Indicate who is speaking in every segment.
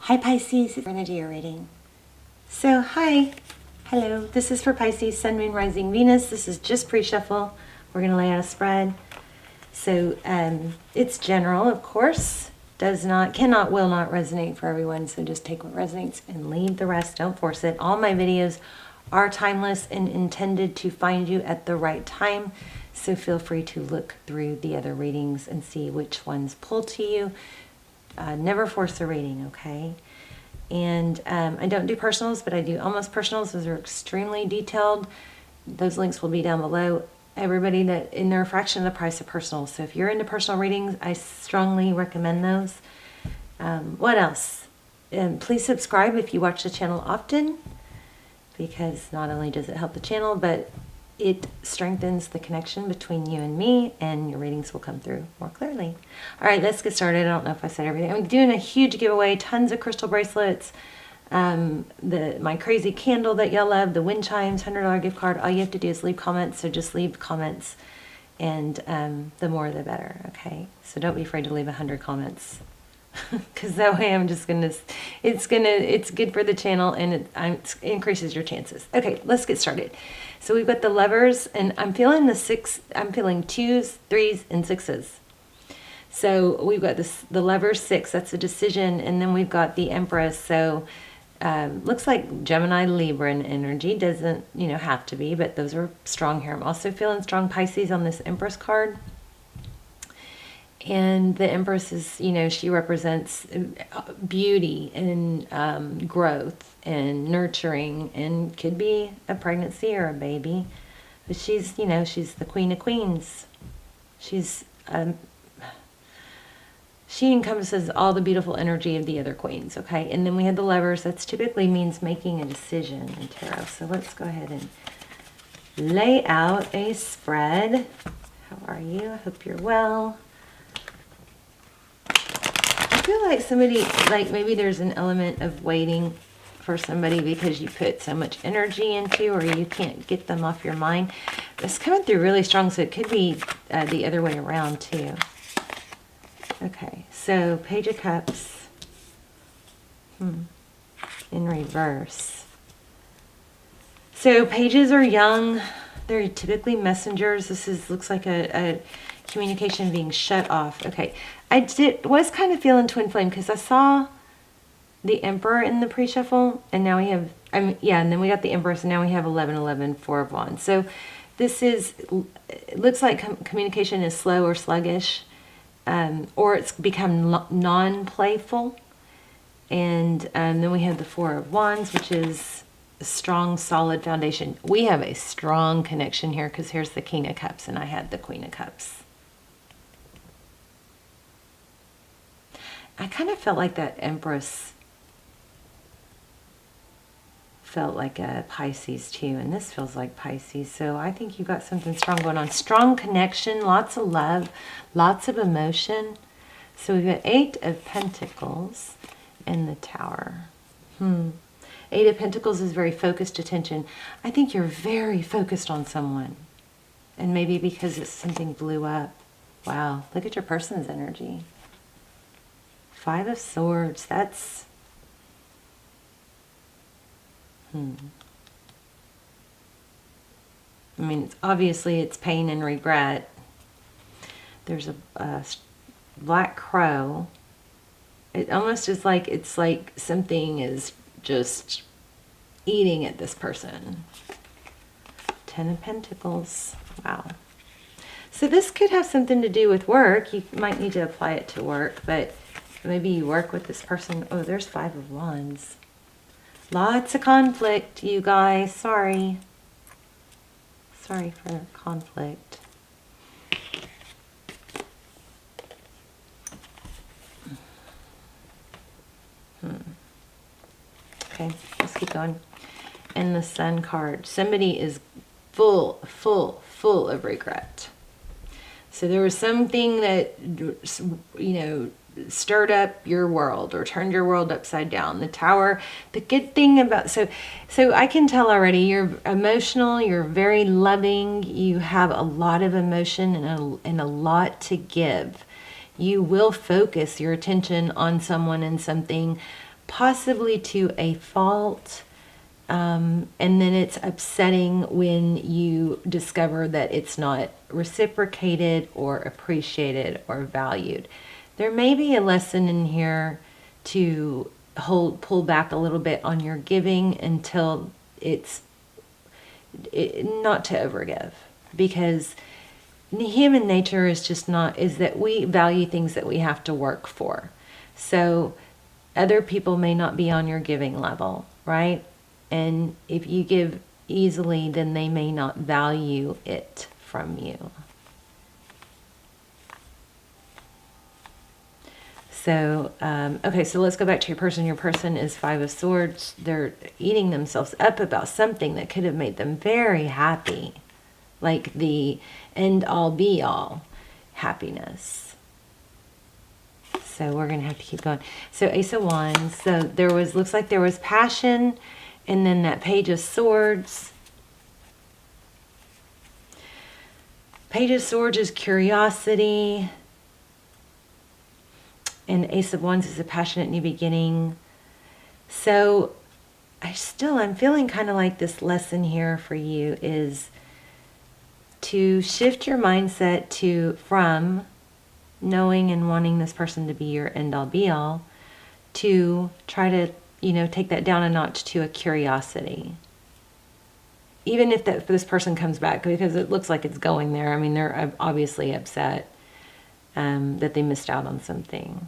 Speaker 1: Hi Pisces, it's energy reading. So hi, hello, this is for Pisces, Sun, Moon, Rising, Venus. This is just pre-shuffle. We're going to lay out a spread. So it's general, of course. Will not resonate for everyone. So just take what resonates and leave the rest. Don't force it. All my videos are timeless and intended to find you at the right time. So feel free to look through the other readings and see which ones pull to you. Never force a reading, okay? And I don't do personals, but I do almost personals. Those are extremely detailed. Those links will be down below. Everybody that in their fraction of the price of personals. So if you're into personal readings, I strongly recommend those. What else? Please subscribe if you watch the channel often, because not only does it help the channel, but it strengthens the connection between you and me, and your readings will come through more clearly. All right, let's get started. I don't know if I said everything. I'm doing a huge giveaway, tons of crystal bracelets, my crazy candle that y'all love, the wind chimes, $100 gift card. All you have to do is leave comments, so just leave comments, and the more the better, okay? So don't be afraid to leave 100 comments. Because that way I'm just gonna, it's good for the channel, and it increases your chances. Okay, let's get started. So we've got the Lovers, and I'm feeling I'm feeling 2s, 3s, and 6s. So we've got the Lovers 6, that's a decision, and then we've got the Empress. So looks like Gemini, Libra energy. Doesn't have to be, but those are strong here. I'm also feeling strong Pisces on this Empress card. And the Empress is, she represents beauty and growth and nurturing, and could be a pregnancy or a baby. But she's, she's the Queen of Queens. She's, she encompasses all the beautiful energy of the other queens, okay? And then we have the Lovers. That typically means making a decision in tarot. So let's go ahead and lay out a spread. How are you? I hope you're well. I feel like somebody, maybe there's an element of waiting for somebody because you put so much energy into, or you can't get them off your mind. It's coming through really strong, so it could be the other way around too. Okay, so Page of Cups in reverse. So pages are young. They're typically messengers. Looks like a communication being shut off. Okay, was kind of feeling twin flame because I saw the Emperor in the pre-shuffle, and now we have, and then we got the Empress, and now we have 1111, 4 of Wands. So this it looks like communication is slow or sluggish, or it's become non-playful. And then we have the 4 of Wands, which is a strong, solid foundation. We have a strong connection here because here's the King of Cups, and I had the Queen of Cups. I kind of felt like that Empress felt like a Pisces too, and this feels like Pisces. So I think you got something strong going on. Strong connection, lots of love, lots of emotion. So we've got 8 of Pentacles and the Tower. 8 of Pentacles is very focused attention. I think you're very focused on someone, and maybe because something blew up. Wow, look at your person's energy. 5 of Swords, that's... I mean, obviously it's pain and regret. There's a black crow. It almost is like, it's like something is just eating at this person. 10 of Pentacles, wow. So this could have something to do with work. You might need to apply it to work, but maybe you work with this person. Oh, there's 5 of Wands. Lots of conflict, you guys. Sorry. Sorry for conflict. Okay, let's keep going. And the Sun card. Somebody is full of regret. So there was something that, stirred up your world or turned your world upside down. The Tower, the good thing about, so I can tell already, you're emotional, you're very loving, you have a lot of emotion and a lot to give. You will focus your attention on someone and something possibly to a fault. And then it's upsetting when you discover that it's not reciprocated or appreciated or valued. There may be a lesson in here to pull back a little bit on your giving until not to overgive, because human nature is that we value things that we have to work for. So other people may not be on your giving level, right? And if you give easily, then they may not value it from you. So, okay, so let's go back to your person. Your person is Five of Swords. They're eating themselves up about something that could have made them very happy. Like the end-all, be-all happiness. So we're going to have to keep going. So Ace of Wands. So looks like there was passion. And then that Page of Swords. Page of Swords is curiosity. And Ace of Wands is a passionate new beginning. So I'm feeling kind of like this lesson here for you is to shift your mindset from knowing and wanting this person to be your end-all be-all to try to, take that down a notch to a curiosity. Even if this person comes back, because it looks like it's going there. I mean, they're obviously upset that they missed out on something.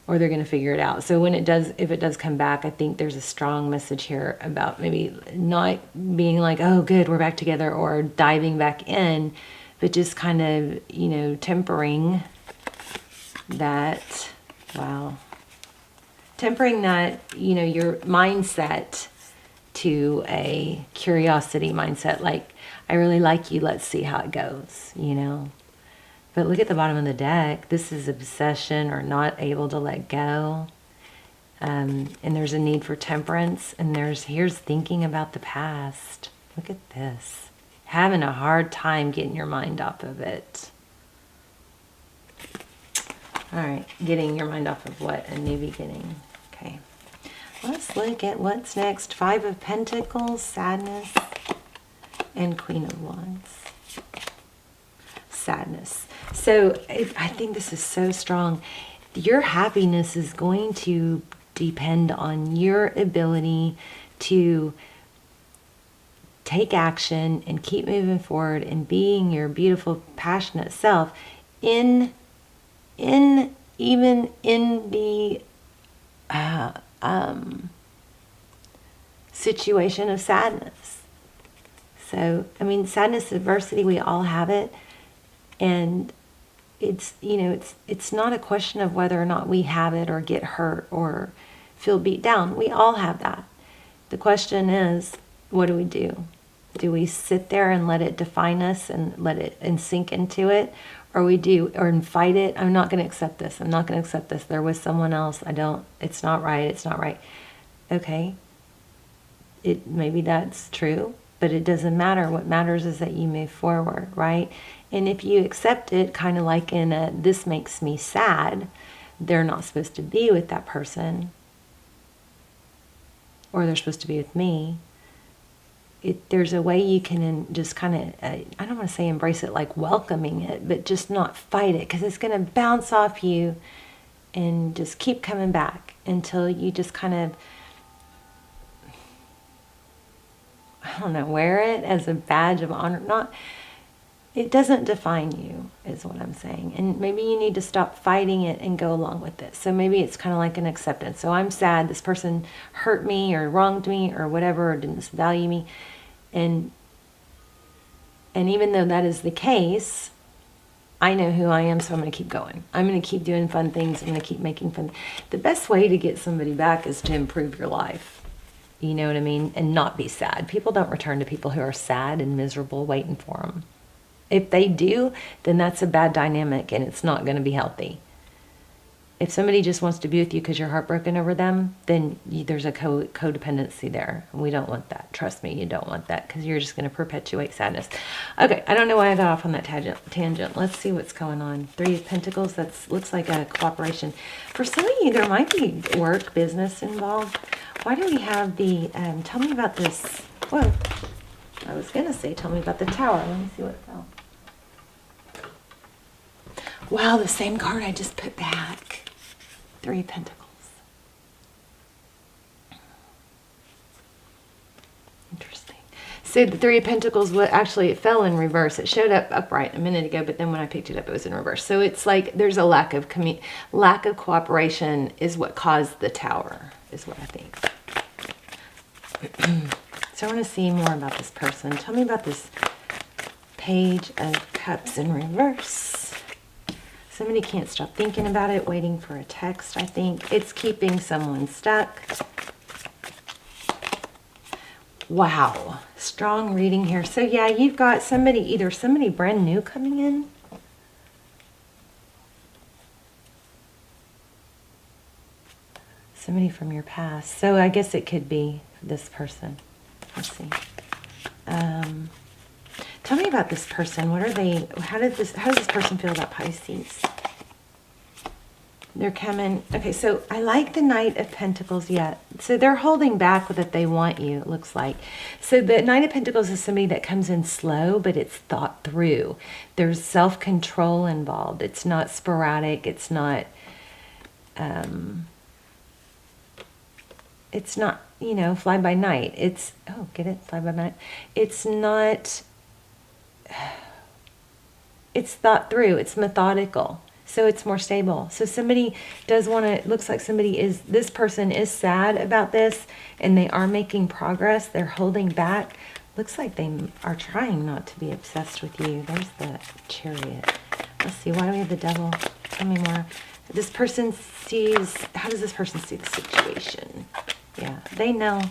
Speaker 1: Or they're going to figure it out. So if it does come back, I think there's a strong message here about maybe not being like, oh, good, we're back together, or diving back in, but just kind of, tempering that, your mindset to a curiosity mindset. Like, I really like you, let's see how it goes, But look at the bottom of the deck. This is obsession or not able to let go. And there's a need for temperance. And here's thinking about the past. Look at this. Having a hard time getting your mind off of it. All right. Getting your mind off of what? A new beginning. Okay. Let's look at what's next. Five of Pentacles, sadness, and Queen of Wands. Sadness. So I think this is so strong. Your happiness is going to depend on your ability to take action and keep moving forward and being your beautiful, passionate self even in the situation of sadness. So, sadness, adversity, we all have it. And it's not a question of whether or not we have it or get hurt or feel beat down. We all have that. The question is, what do we do? Do we sit there and let it define us and let it and sink into it? Or fight it? I'm not going to accept this. I'm not going to accept this. There was someone else. It's not right. It's not right. Okay. Maybe that's true, but it doesn't matter. What matters is that you move forward, right? And if you accept it, kind of like in this makes me sad, they're not supposed to be with that person, or they're supposed to be with me. There's a way you can just kind of, I don't want to say embrace it like welcoming it, but just not fight it, because it's going to bounce off you and just keep coming back until you just kind of, I don't know, wear it as a badge of honor. It doesn't define you, is what I'm saying. And maybe you need to stop fighting it and go along with it. So maybe it's kind of like an acceptance. So I'm sad this person hurt me or wronged me or whatever, or didn't value me. And even though that is the case, I know who I am, so I'm going to keep going. I'm going to keep doing fun things. I'm going to keep making fun. The best way to get somebody back is to improve your life. You know what I mean? And not be sad. People don't return to people who are sad and miserable waiting for them. If they do, then that's a bad dynamic and it's not going to be healthy. If somebody just wants to be with you because you're heartbroken over them, then there's a codependency there. We don't want that. Trust me, you don't want that, because you're just going to perpetuate sadness. Okay, I don't know why I got off on that tangent. Let's see what's going on. 3 of Pentacles, that looks like a cooperation. For some of you, there might be work, business involved. Why do we have the, tell me about this. Whoa, I was going to say, tell me about the Tower. Let me see what fell. Wow, the same card I just put back. 3 of Pentacles. Interesting. So the 3 of Pentacles, actually it fell in reverse. It showed up upright a minute ago, but then when I picked it up, it was in reverse. So it's like there's a lack of cooperation is what caused the Tower, is what I think. So I want to see more about this person. Tell me about this Page of Cups in reverse. Somebody can't stop thinking about it, waiting for a text, I think. It's keeping someone stuck. Wow. Strong reading here. So yeah, you've got somebody, either somebody brand new coming in. Somebody from your past. So I guess it could be this person. Let's see. Tell me about this person. What are they? How does this person feel about Pisces? They're coming. Okay, so I like the Knight of Pentacles yet. So they're holding back that they want you, it looks like. So the Knight of Pentacles is somebody that comes in slow, but it's thought through. There's self-control involved. It's not sporadic. It's not, you know, fly by night. It's, oh, get it? Fly by night. It's not, it's thought through. It's methodical. So it's more stable. So somebody does want to, it looks like this person is sad about this, and they are making progress. They're holding back. Looks like they are trying not to be obsessed with you. There's the Chariot. Let's see, why do we have the Devil? Tell me more. This person sees, how does this person see the situation? Yeah, they know.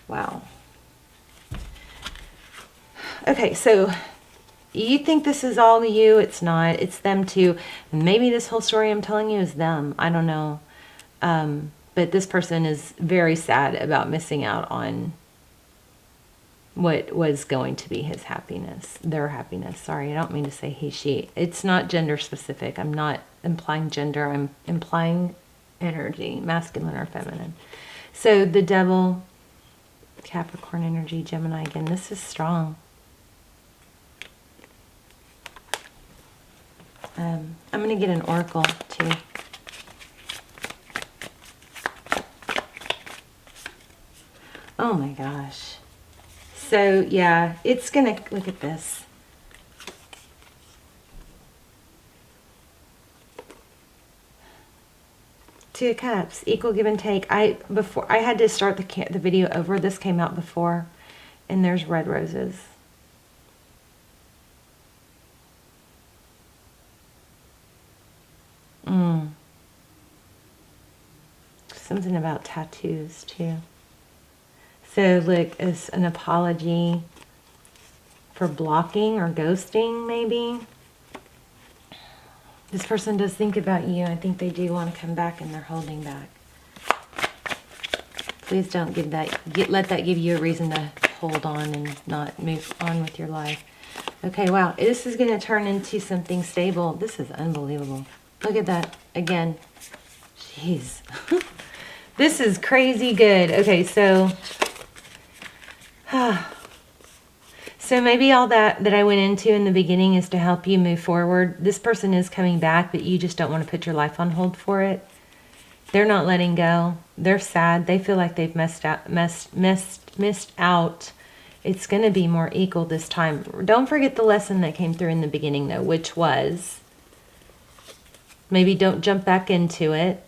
Speaker 1: Wow. Okay, so you think this is all you. It's not. It's them too. Maybe this whole story I'm telling you is them. I don't know. But this person is very sad about missing out on what was going to be his happiness. Their happiness. Sorry, I don't mean to say he, she. It's not gender specific. I'm not implying gender. I'm implying energy, masculine or feminine. So the Devil, Capricorn energy, Gemini again. This is strong. I'm going to get an oracle too. Oh my gosh. So yeah, it's going to, look at this. Two of Cups, equal give and take. I had to start the video over. This came out before, and there's red roses. Something about tattoos too. So look, it's an apology for blocking or ghosting, maybe. This person does think about you. I think they do want to come back, and they're holding back. Please don't let that give you a reason to hold on and not move on with your life. Okay, wow. This is going to turn into something stable. This is unbelievable. Look at that again. Jeez. This is crazy good. Okay, so so maybe all that I went into in the beginning is to help you move forward. This person is coming back, but you just don't want to put your life on hold for it. They're not letting go. They're sad. They feel like they've missed out. It's going to be more equal this time. Don't forget the lesson that came through in the beginning, though, which was maybe don't jump back into it,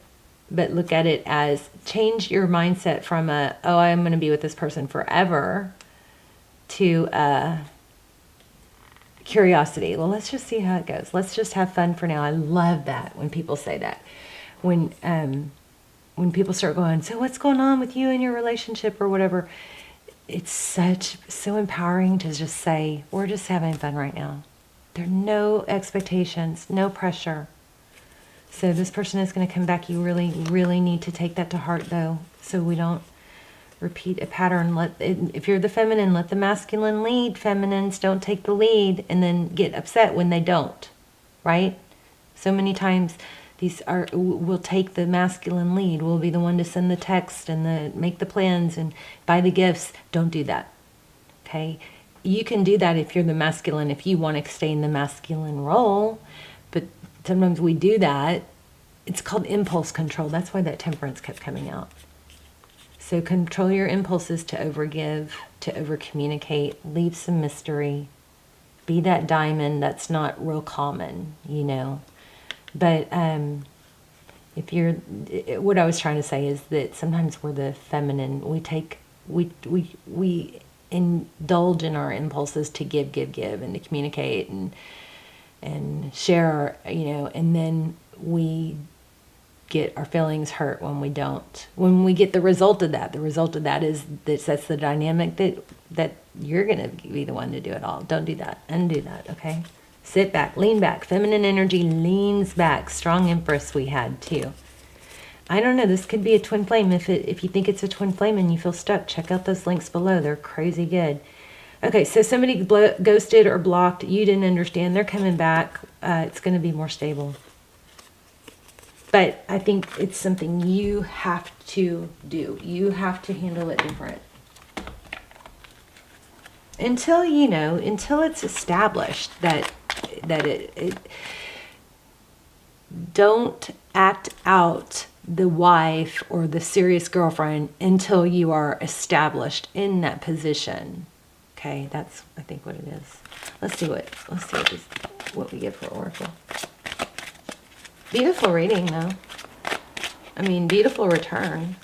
Speaker 1: but look at it as change your mindset from oh, I'm going to be with this person forever, to curiosity. Well, let's just see how it goes. Let's just have fun for now. I love that when people say that. When people start going, so what's going on with you and your relationship or whatever, it's so empowering to just say, we're just having fun right now. There are no expectations, no pressure. So this person is going to come back. You really, really need to take that to heart, though, so we don't repeat a pattern. If you're the feminine, let the masculine lead. Feminines don't take the lead and then get upset when they don't, right? So many times we'll take the masculine lead. We'll be the one to send the text and make the plans and buy the gifts. Don't do that, okay? You can do that if you're the masculine, if you want to stay in the masculine role, but sometimes we do that. It's called impulse control. That's why that temperance kept coming out. So control your impulses to overgive, to overcommunicate, leave some mystery. Be that diamond that's not real common, you know. But what I was trying to say is that sometimes we're the feminine. We indulge in our impulses to give, and to communicate and share, you know, and then we get our feelings hurt when we don't. When we get the result of that is that sets the dynamic that you're going to be the one to do it all. Don't do that. Undo that, okay? Sit back, lean back. Feminine energy leans back. Strong Empress we had too. I don't know, this could be a twin flame. If you think it's a twin flame and you feel stuck, check out those links below. They're crazy good. Okay, so somebody ghosted or blocked. You didn't understand. They're coming back. It's going to be more stable. But I think it's something you have to do. You have to handle it different. Until it's established that it don't act out the wife or the serious girlfriend until you are established in that position. Okay, that's I think what it is. Let's see what we get for Oracle. Beautiful reading, though. I mean, beautiful return.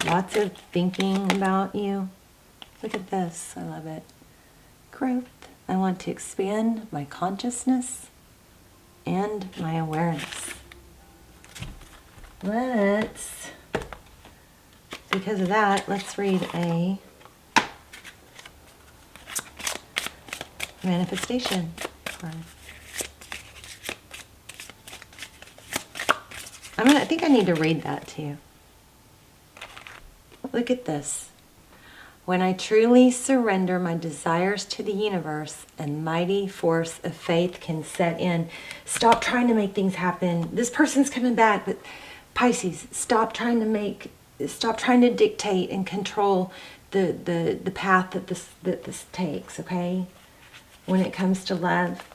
Speaker 1: Lots of thinking about you. Look at this. I love it. Growth. I want to expand my consciousness and my awareness. Because of that, let's read a manifestation card. I think I need to read that to you. Look at this. When I truly surrender my desires to the universe, a mighty force of faith can set in. Stop trying to make things happen. This person's coming back, but Pisces, stop trying to dictate and control the path that this takes, okay? When it comes to love.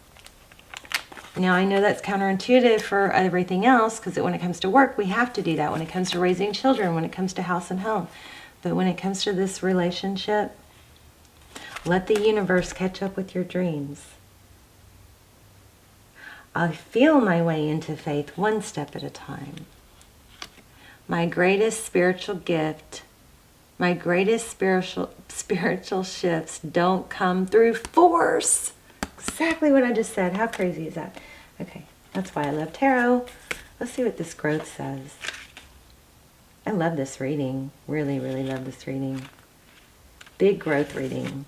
Speaker 1: Now, I know that's counterintuitive for everything else, because when it comes to work, we have to do that. When it comes to raising children, when it comes to house and home. But when it comes to this relationship, let the universe catch up with your dreams. I feel my way into faith one step at a time. My greatest spiritual gift, my greatest spiritual shifts don't come through force. Exactly what I just said. How crazy is that? Okay, that's why I love tarot. Let's see what this growth says. I love this reading. Really, really love this reading. Big growth reading.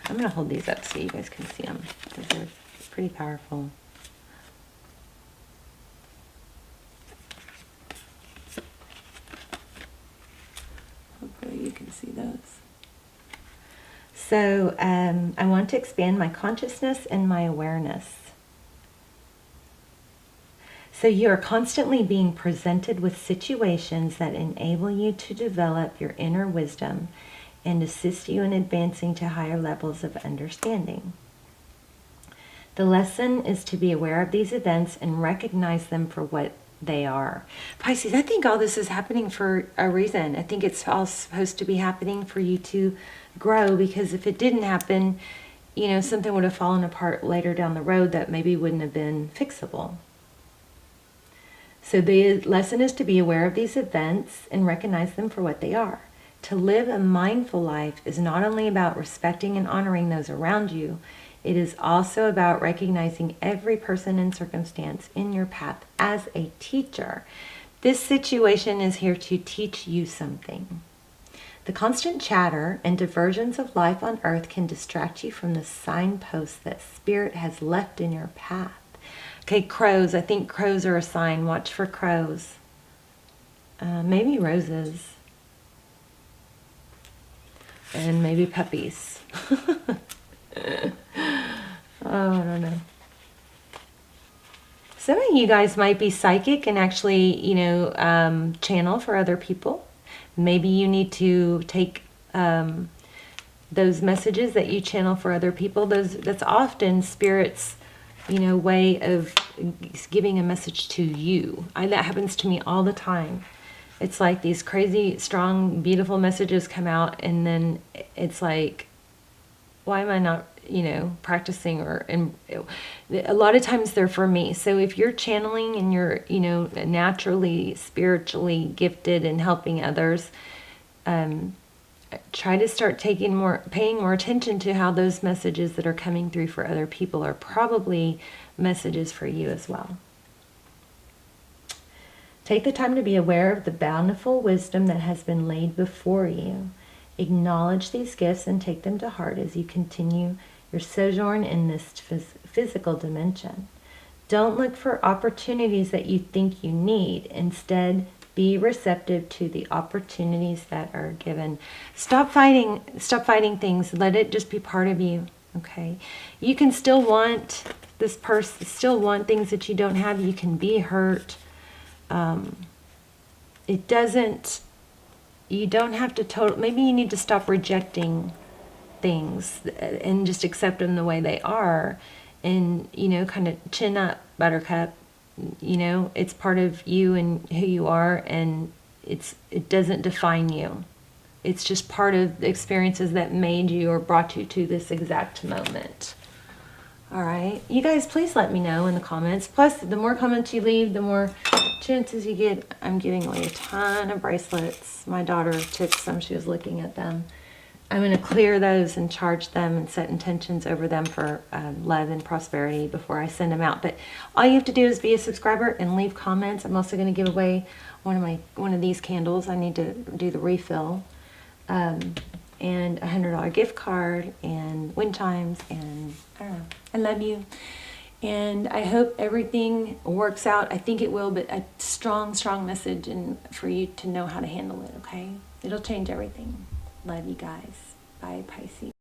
Speaker 1: I'm going to hold these up so you guys can see them, because they're pretty powerful. Hopefully you can see those. So I want to expand my consciousness and my awareness. So you are constantly being presented with situations that enable you to develop your inner wisdom and assist you in advancing to higher levels of understanding. The lesson is to be aware of these events and recognize them for what they are. Pisces, I think all this is happening for a reason. I think it's all supposed to be happening for you to grow, because if it didn't happen, something would have fallen apart later down the road that maybe wouldn't have been fixable. So the lesson is to be aware of these events and recognize them for what they are. To live a mindful life is not only about respecting and honoring those around you, it is also about recognizing every person and circumstance in your path as a teacher. This situation is here to teach you something. The constant chatter and diversions of life on earth can distract you from the signposts that Spirit has left in your path. Okay, crows. I think crows are a sign. Watch for crows. Maybe roses. And maybe puppies. Oh, I don't know. Some of you guys might be psychic and actually, channel for other people. Maybe you need to take those messages that you channel for other people. That's often Spirit's, way of giving a message to you. That happens to me all the time. It's like these crazy, strong, beautiful messages come out, and then it's like, why am I not, practicing? A lot of times they're for me. So if you're channeling and you're, naturally, spiritually gifted and helping others, try to start paying more attention to how those messages that are coming through for other people are probably messages for you as well. Take the time to be aware of the bountiful wisdom that has been laid before you. Acknowledge these gifts and take them to heart as you continue your sojourn in this physical dimension. Don't look for opportunities that you think you need. Instead, be receptive to the opportunities that are given. Stop fighting things. Let it just be part of you. Okay? You can still want this person, still want things that you don't have. You can be hurt. You don't have to maybe you need to stop rejecting things and just accept them the way they are, and kind of chin up, buttercup. It's part of you and who you are, and it doesn't define you. It's just part of the experiences that made you or brought you to this exact moment. All right, you guys, please let me know in the comments. Plus, the more comments you leave, the more chances you get. I'm giving away a ton of bracelets. My daughter took some. She was looking at them. I'm going to clear those and charge them and set intentions over them for love and prosperity before I send them out. But all you have to do is be a subscriber and leave comments. I'm also going to give away one of these candles. I need to do the refill. And a $100 gift card and wind chimes, and I don't know. I love you, and I hope everything works out. I think it will, but a strong message, and for you to know how to handle it. Okay, it'll change everything. Love you guys. Bye, Pisces.